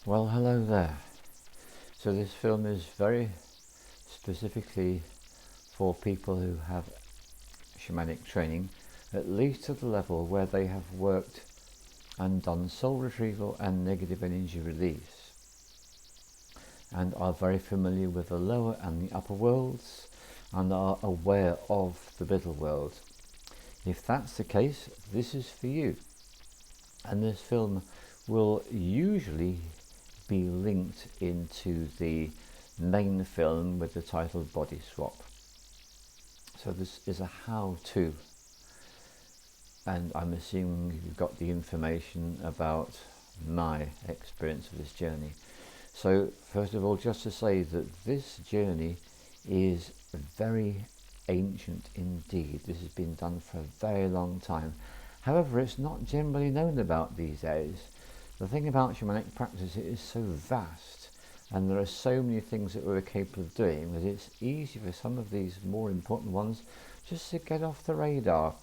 Well, hello there. So this film is very specifically for people who have shamanic training, at least to the level where they have worked and done soul retrieval and negative energy release, and are very familiar with the lower and the upper worlds, and are aware of the middle world. If that's the case, this is for you. And this film will usually be linked into the main film with the title Body Swap. So this is a how-to, and I'm assuming you've got the information about my experience of this journey. So first of all, just to say that this journey is very ancient indeed. This has been done for a very long time. However, it's not generally known about these days. The thing about shamanic practice, it is so vast, and there are so many things that we're capable of doing that it's easy for some of these more important ones just to get off the radar.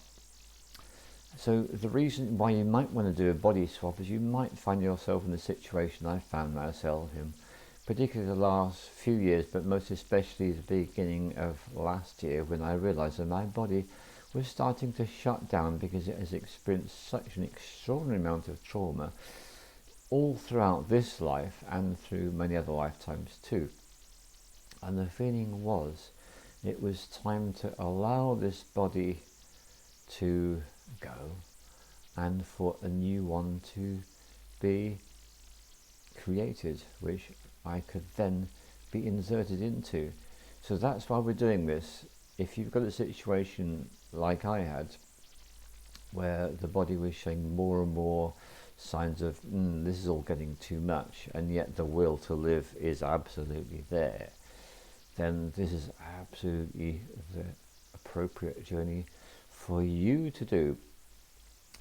So the reason why you might want to do a body swap is you might find yourself in the situation I found myself in, particularly the last few years, but most especially the beginning of last year, when I realised that my body was starting to shut down because it has experienced such an extraordinary amount of trauma all throughout this life and through many other lifetimes too. And the feeling was it was time to allow this body to go and for a new one to be created, which I could then be inserted into. So that's why we're doing this. If you've got a situation like I had, where the body was showing more and more signs of this is all getting too much, and yet the will to live is absolutely there, then this is absolutely the appropriate journey for you to do.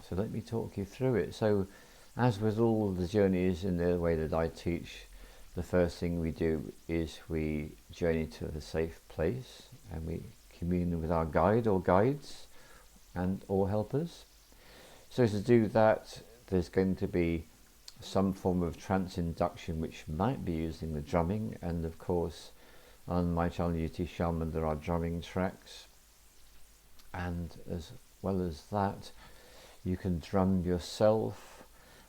So let me talk you through it. So as with all the journeys in the way that I teach, the first thing we do is we journey to a safe place and we commune with our guide or guides and or helpers. So to do that, there's going to be some form of trance induction, which might be using the drumming, and of course on my channel UT Shaman there are drumming tracks, and as well as that you can drum yourself,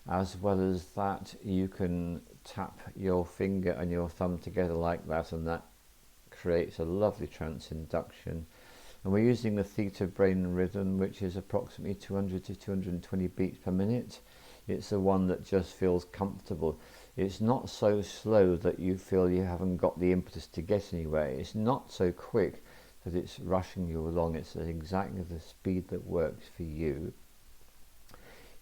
as well as that you can tap your finger and your thumb together like that, and that creates a lovely trance induction. And we're using the theta brain rhythm, which is approximately 200 to 220 beats per minute. It's the one that just feels comfortable. It's not so slow that you feel you haven't got the impetus to get anywhere. It's not so quick that it's rushing you along. It's exactly the speed that works for you.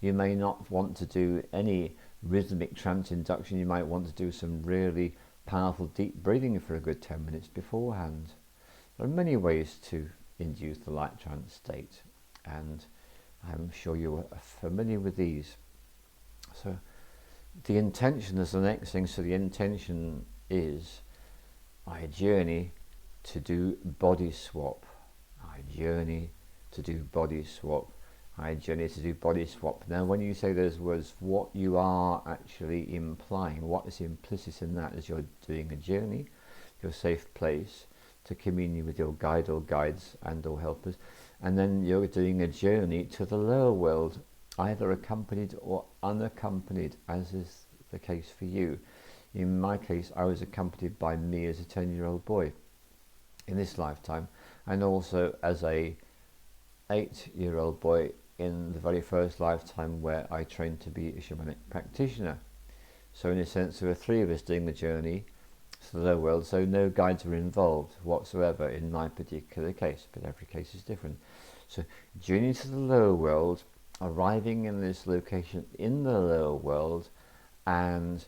You may not want to do any rhythmic trance induction. You might want to do some really powerful deep breathing for a good 10 minutes beforehand. There are many ways to induce the light trance state, and I'm sure you're familiar with these. So the intention is the next thing. So the intention is I journey to do body swap. I journey to do body swap. I journey to do body swap. Now when you say those words, what you are actually implying, what is implicit in that, is you're doing a journey, your safe place, to commune with your guide or guides and or helpers, and then you're doing a journey to the lower world, either accompanied or unaccompanied, as is the case for you. In my case, I was accompanied by me as a 10-year-old boy in this lifetime, and also as a 8-year-old boy in the very first lifetime where I trained to be a shamanic practitioner. So in a sense there were 3 of us doing the journey to the lower world, so no guides were involved whatsoever in my particular case, but every case is different. So journey to the lower world, arriving in this location in the lower world, and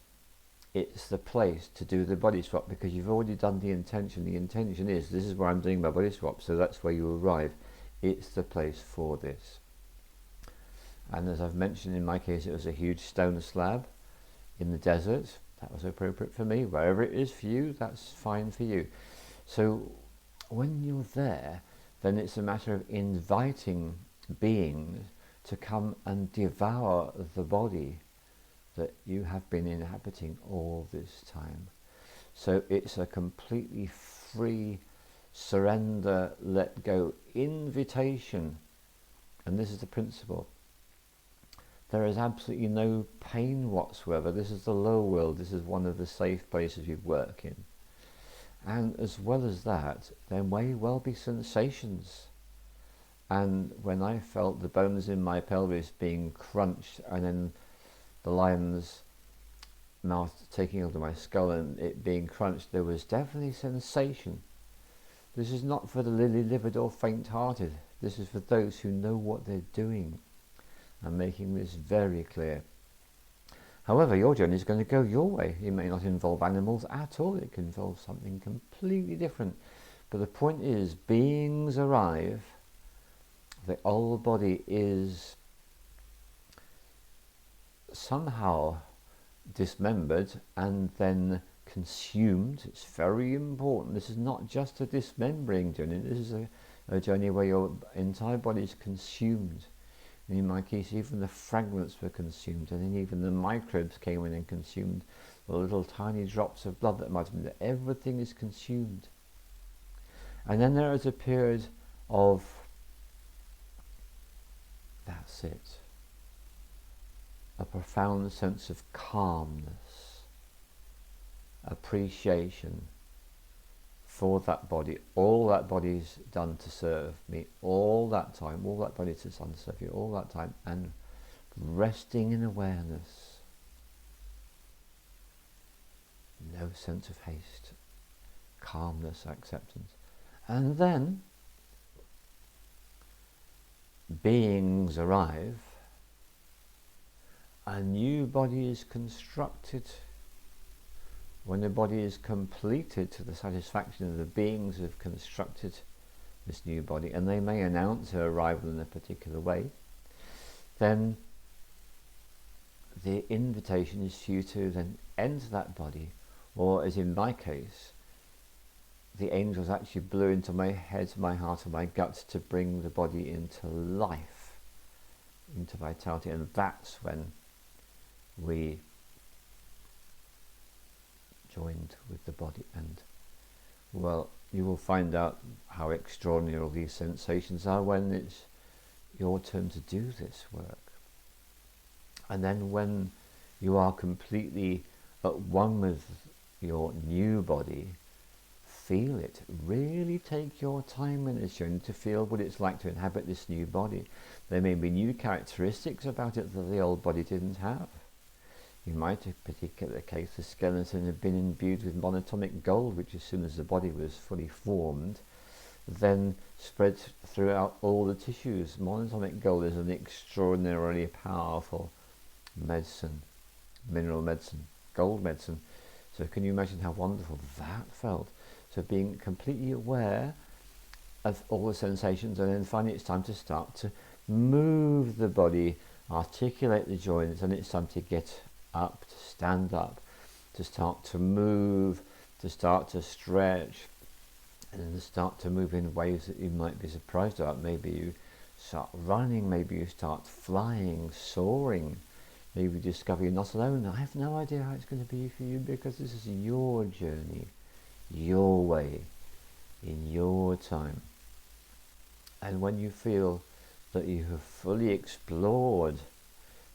it's the place to do the body swap, because you've already done the intention. The intention is, this is where I'm doing my body swap, so that's where you arrive. It's the place for this. And as I've mentioned, in my case it was a huge stone slab in the desert. That was appropriate for me. Wherever it is for you, that's fine for you. So when you're there, then it's a matter of inviting beings to come and devour the body that you have been inhabiting all this time. So it's a completely free surrender, let go invitation. And this is the principle. There is absolutely no pain whatsoever. This is the lower world. This is one of the safe places you work in. And as well as that, there may well be sensations. And when I felt the bones in my pelvis being crunched, and then the lion's mouth taking hold of my skull and it being crunched, there was definitely sensation. This is not for the lily-livered or faint-hearted. This is for those who know what they're doing. I'm making this very clear. However, your journey is going to go your way. It may not involve animals at all. It can involve something completely different. But the point is, beings arrive. The old body is somehow dismembered and then consumed. It's very important. This is not just a dismembering journey. This is a journey where your entire body is consumed. And in my case, even the fragments were consumed, and then even the microbes came in and consumed the little tiny drops of blood that might have been there. Everything is consumed. And then there is a period of, that's it, a profound sense of calmness, appreciation for that body. All that body's done to serve me, all that time, all that body's done to serve you, all that time, and resting in awareness. No sense of haste, calmness, acceptance. And then beings arrive, a new body is constructed. When the body is completed to the satisfaction of the beings who have constructed this new body, and they may announce her arrival in a particular way, then the invitation is for you to then enter that body, or as in my case, the angels actually blew into my head, my heart and my guts to bring the body into life, into vitality, and that's when we joined with the body. And well, you will find out how extraordinary all these sensations are when it's your turn to do this work. And then when you are completely at one with your new body, feel it. Really take your time in this journey to feel what it's like to inhabit this new body. There may be new characteristics about it that the old body didn't have. You might, in a particular case, the skeleton had been imbued with monatomic gold, which as soon as the body was fully formed, then spread throughout all the tissues. Monatomic gold is an extraordinarily powerful medicine, mineral medicine, gold medicine. So can you imagine how wonderful that felt? So being completely aware of all the sensations, and then finally it's time to start to move the body, articulate the joints, and it's time to get up, to stand up, to start to move, to start to stretch, and then to start to move in ways that you might be surprised about. Maybe you start running, maybe you start flying, soaring, maybe you discover you're not alone. I have no idea how it's going to be for you, because this is your journey, your way, in your time. And when you feel that you have fully explored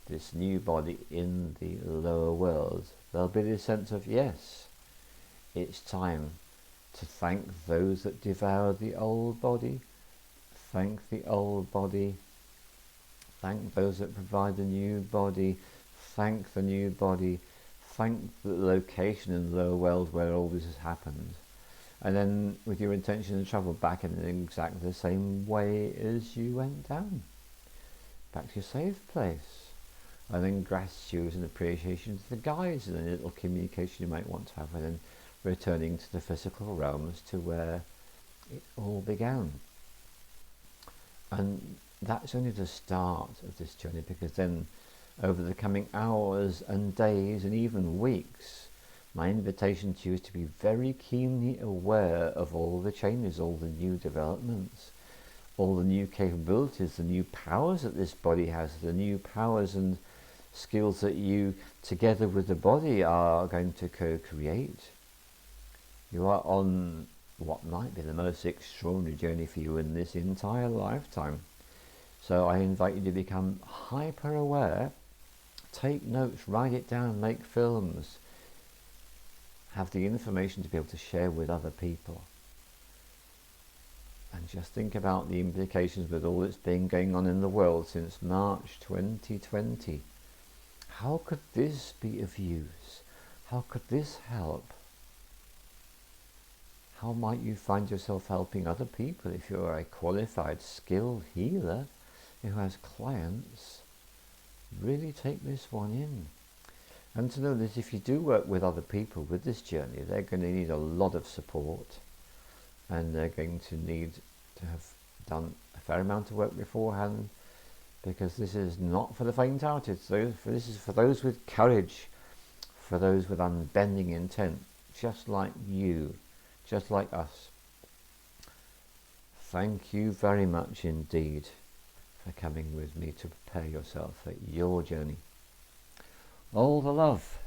this new body in the lower world, there'll be this sense of, yes, it's time to thank those that devoured the old body, thank the old body, thank those that provide the new body, thank the new body, thank the location in the lower world where all this has happened. And then with your intention to travel back in exactly the same way as you went down, back to your safe place. And then gratitude and appreciation to the guides, and a little communication you might want to have, and then returning to the physical realms to where it all began. And that's only the start of this journey, because then over the coming hours and days and even weeks, my invitation to you is to be very keenly aware of all the changes, all the new developments, all the new capabilities, the new powers that this body has, the new powers and skills that you, together with the body, are going to co-create. You are on what might be the most extraordinary journey for you in this entire lifetime. So I invite you to become hyper aware, take notes, write it down, make films, have the information to be able to share with other people. And just think about the implications with all that's been going on in the world since March 2020. How could this be of use? How could this help? How might you find yourself helping other people if you're a qualified, skilled healer who has clients? Really take this one in. And to know that if you do work with other people with this journey, they're going to need a lot of support, and they're going to need to have done a fair amount of work beforehand, because this is not for the faint-hearted. This is for those with courage, for those with unbending intent, just like you, just like us. Thank you very much indeed for coming with me to prepare yourself for your journey. All the love.